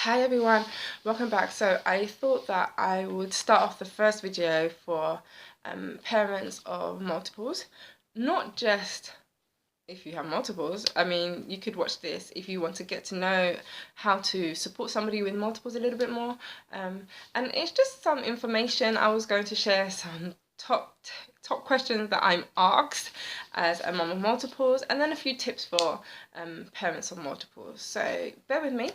Hi everyone, welcome back. So I thought that I would start off the first video for parents of multiples, not just if you have multiples. I mean, you could watch this if you want to get to know how to support somebody with multiples a little bit more. And it's just some information. I was going to share some top questions that I'm asked as a mum of multiples, and then a few tips for parents of multiples. So bear with me.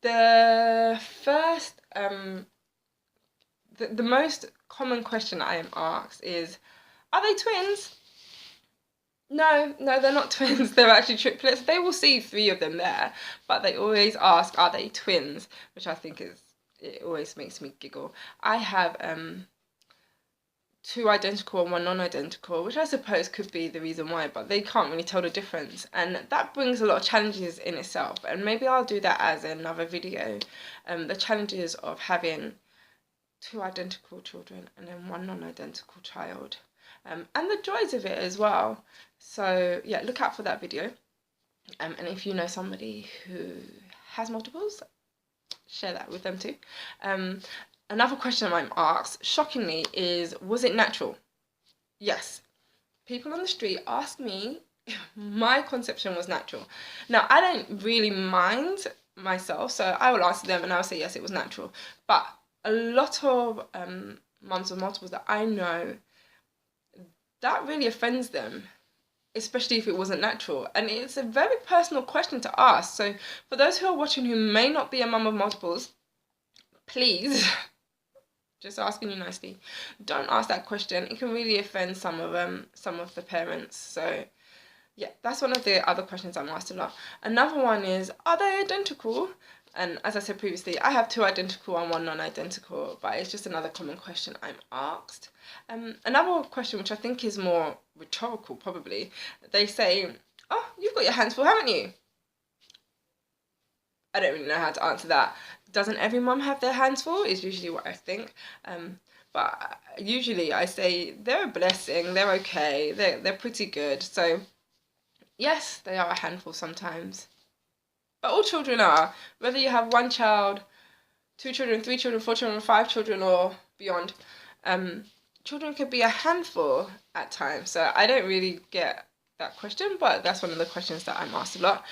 The first, the most common question I am asked is, are they twins? No, they're not twins. They're actually triplets. They will see three of them there, but they always ask, are they twins? Which I think it always makes me giggle. I have two identical and one non-identical, which I suppose could be the reason why, but they can't really tell the difference, and that brings a lot of challenges in itself, and maybe I'll do that as another video, the challenges of having two identical children and then one non-identical child, and the joys of it as well. So yeah, look out for that video, and if you know somebody who has multiples, share that with them too. Another question I'm asked, shockingly, is, was it natural? Yes. People on the street ask me if my conception was natural. Now, I don't really mind myself, so I will answer them and I'll say, yes, it was natural. But a lot of mums of multiples that I know, that really offends them, especially if it wasn't natural. And it's a very personal question to ask. So for those who are watching who may not be a mum of multiples, please, just asking you nicely, don't ask that question. It can really offend some of the parents. So yeah, that's one of the other questions I'm asked a lot. Another one is, are they identical? And as I said previously, I have two identical and one non-identical, but it's just another common question I'm asked. Another question, which I think is more rhetorical probably, they say, oh, you've got your hands full, haven't you? I don't really know how to answer that. Doesn't every mum have their hands full? Is usually what I think. But usually I say they're a blessing, they're okay, they're pretty good. So yes, they are a handful sometimes. But all children are. Whether you have one child, two children, three children, four children, five children, or beyond, children could be a handful at times. So I don't really get that question, but that's one of the questions that I'm asked a lot.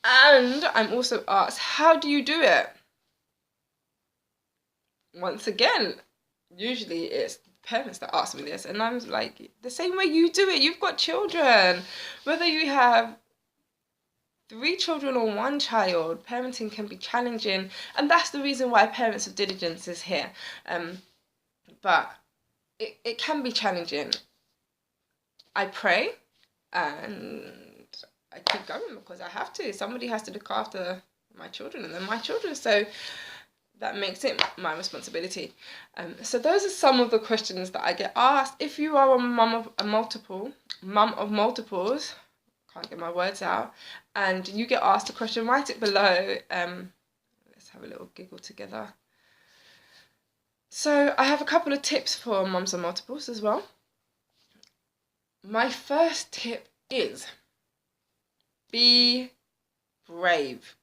And I'm also asked, how do you do it? Once again, usually it's parents that ask me this, and I'm like, the same way you do it. You've got children. Whether you have three children or one child, parenting can be challenging, and that's the reason why Parents of Diligence is here. But it can be challenging. I pray, and I keep going because I have to. Somebody has to look after my children, and then my children. So that makes it my responsibility. So those are some of the questions that I get asked. If you are a mum of multiples, can't get my words out, and you get asked a question, write it below. Let's have a little giggle together. So I have a couple of tips for mums of multiples as well. My first tip is, be brave.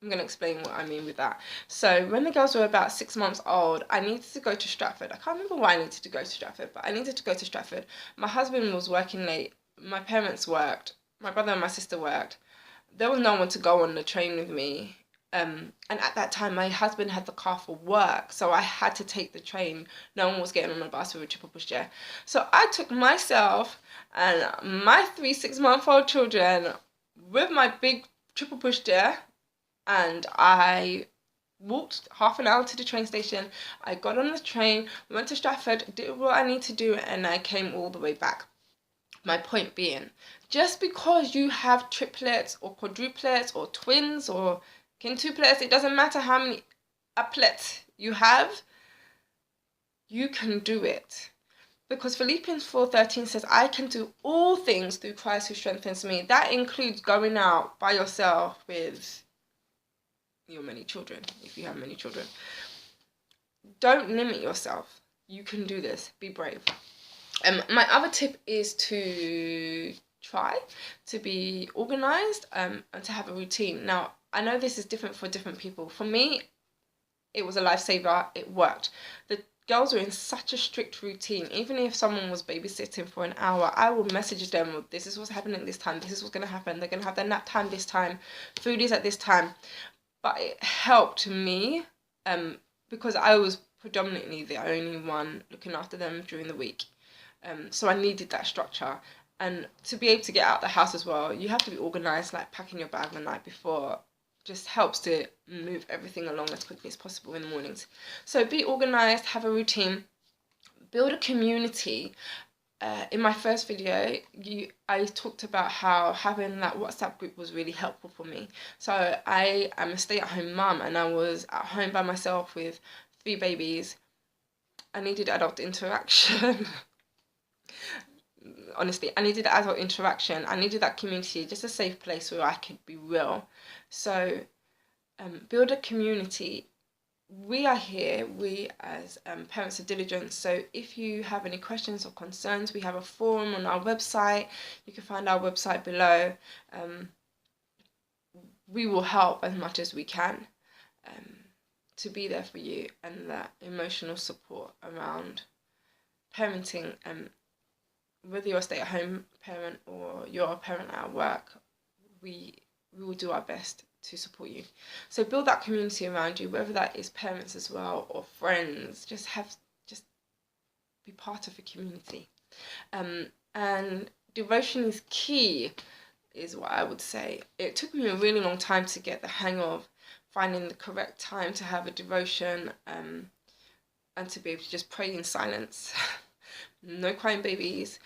I'm going to explain what I mean with that. So when the girls were about 6 months old, I needed to go to Stratford. I can't remember why I needed to go to Stratford, but I needed to go to Stratford. My husband was working late. My parents worked. My brother and my sister worked. There was no one to go on the train with me. And at that time, my husband had the car for work, so I had to take the train. No one was getting on a bus with a triple pushchair. So I took myself and my 3 6-month-old children with my big triple pushchair, and I walked half an hour to the train station. I got on the train, went to Stratford, did what I need to do, and I came all the way back. My point being, just because you have triplets or quadruplets or twins or quintuplets, it doesn't matter how many applets you have, you can do it. Because Philippians 4:13 says, I can do all things through Christ who strengthens me. That includes going out by yourself with your many children, if you have many children. Don't limit yourself. You can do this. Be brave. My other tip is to try to be organised and to have a routine. Now, I know this is different for different people. For me, it was a lifesaver. It worked. The girls were in such a strict routine. Even if someone was babysitting for an hour, I would message them, this is what's happening this time, this is what's going to happen, they're going to have their nap time this time, food is at this time. But it helped me because I was predominantly the only one looking after them during the week. So I needed that structure. And to be able to get out the house as well, you have to be organised, like packing your bag the night before just helps to move everything along as quickly as possible in the mornings. So be organised, have a routine, build a community. In my first video, I talked about how having that WhatsApp group was really helpful for me. So I am a stay-at-home mum, and I was at home by myself with 3 babies. I needed adult interaction. Honestly, I needed adult interaction. I needed that community, just a safe place where I could be real. So build a community. We are here, we as Parents of Diligence. So if you have any questions or concerns, we have a forum on our website. You can find our website below. We will help as much as we can to be there for you, and that emotional support around parenting. Whether you're a stay-at-home parent or you're a parent at work, we will do our best to support you. So build that community around you, whether that is parents as well or friends. Just be part of a community. And devotion is key, is what I would say. It took me a really long time to get the hang of finding the correct time to have a devotion, and to be able to just pray in silence. No crying babies,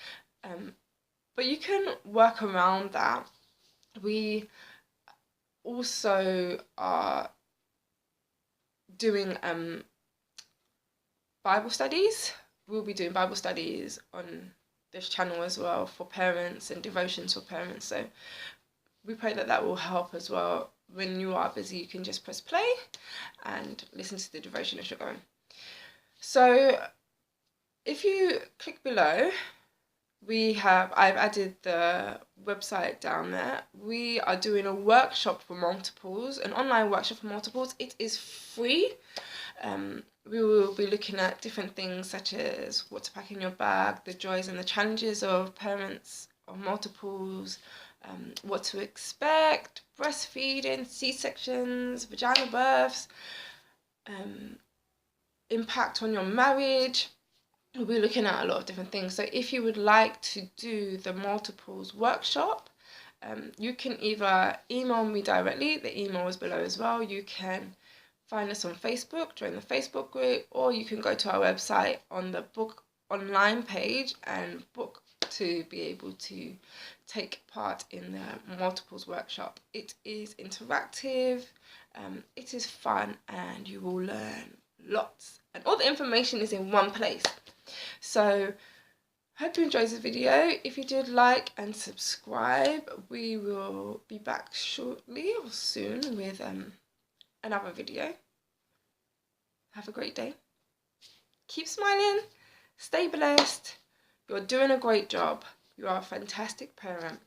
but you can work around that. We also are doing Bible studies. We'll be doing Bible studies on this channel as well for parents, and devotions for parents. So we pray that that will help as well. When you are busy, you can just press play and listen to the devotion as you're going. So if you click below, I've added the website down there. We are doing a workshop for multiples, an online workshop for multiples. It is free. We will be looking at different things such as what to pack in your bag, the joys and the challenges of parents of multiples, what to expect, breastfeeding, C-sections, vaginal births, impact on your marriage. We'll be looking at a lot of different things. So if you would like to do the multiples workshop, you can either email me directly, the email is below as well. You can find us on Facebook, join the Facebook group, or you can go to our website on the book online page and book to be able to take part in the multiples workshop. It is interactive, it is fun, and you will learn lots. And all the information is in one place. So hope you enjoyed this video. If you did, like and subscribe. We will be back shortly or soon with another video. Have a great day. Keep smiling. Stay blessed. You're doing a great job. You are a fantastic parent.